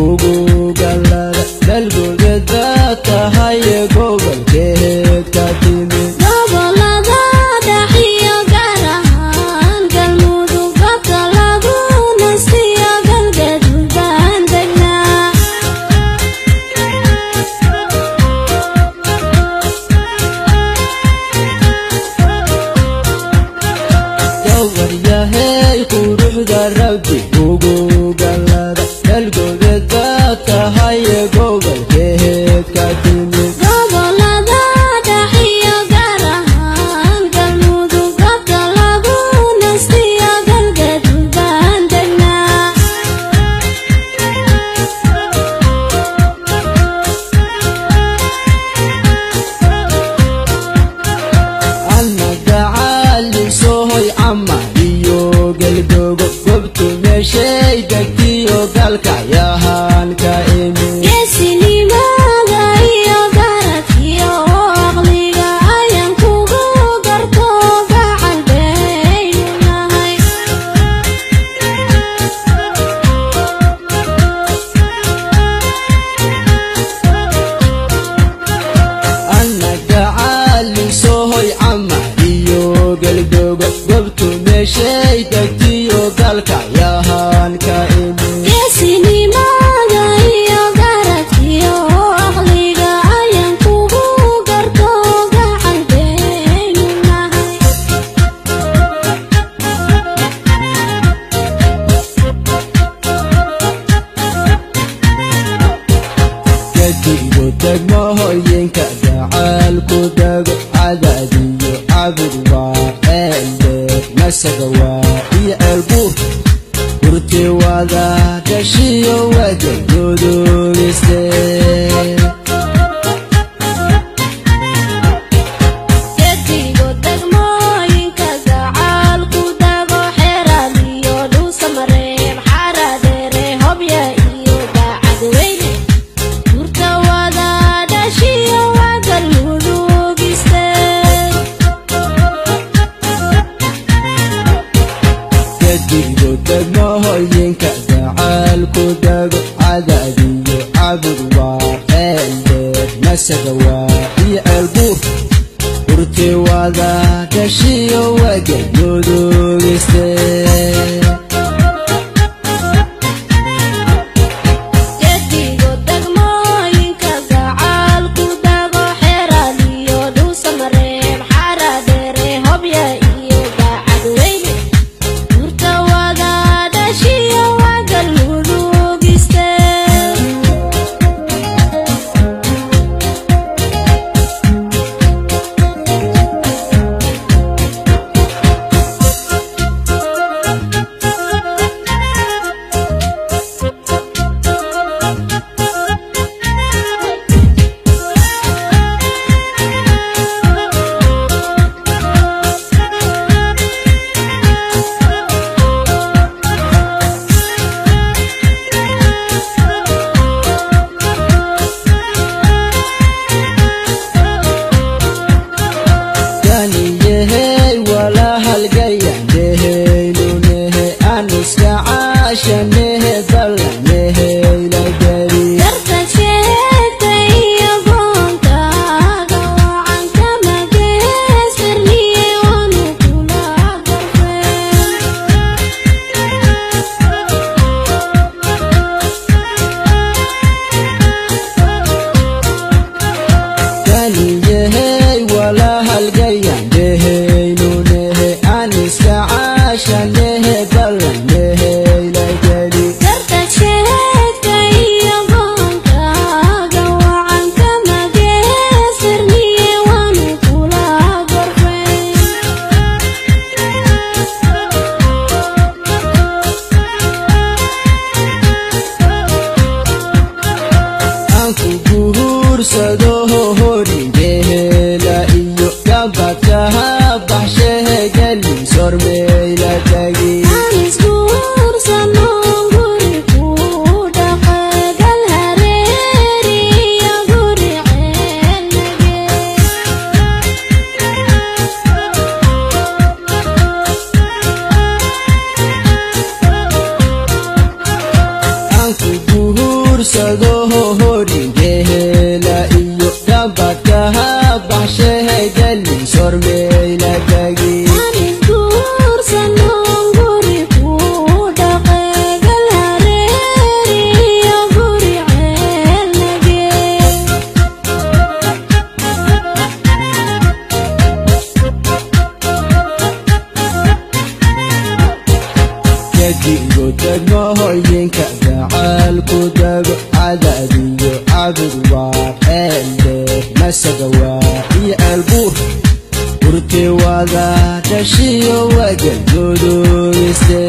ugu galada dalgooda tahay gobolkeed ka timi gobolada dhaxiyo gaar ahaan galmudug goobta lagu nastiyo galgaduud baan degnaa gawaryahay quruxda rabbi ugu galada dalgooda tahay gobolkeed ka timi gobolada dhaxiyo gaar ahaan galmudug goobta lagu nastiyo galgaduud baan degnaa annaga cali sohoy ama iyo galdogo gobtu meeshay degtiyo galka yahaan ka imi geesinimada iyo garadkiyo aqliga ayaan kugu garto gacal baynu nahay annaga cali sohoy ama iyo galdogo gobtu meeshay degtiyo galka yahaan ka imi geesinimada iyo garadkiyo aqliga ayaan kugu garto gacal baynu nahay kadigo degmooyinka gacaalku dago cadaadiyo cabud waa eeldeer masaga waa iyo ceelbuur hurti wada dhashiyo wada godogiste gedigo degmooyinka gacaalku dago xeeraad iyo dhuusamareeb xaradheere hobya iyo bacadweyne hurta wada dhashiyo waa galmudugiste kadigo degmooyinka gacaalku dago cadaadiyo cabud waa eeldeer masaga waa iyo ceelbuur hurti wada dhashiyo wada godogiste gedigo degmooyinka gacaalku dago xeeraad iyo dhuusamareeb xaradheere hobya iyo bacadweyne hurta wada dhashiyo waa galmudugiste guursado horingeela iyo gabadkaha baxshahaygalin sormeyla tagi digo degmooyinka gacaalku dago cadaadiyo cabud waa ceeldheer masaga waa iyo ceelbuur urti wada dhashiyo wagalgodoobiste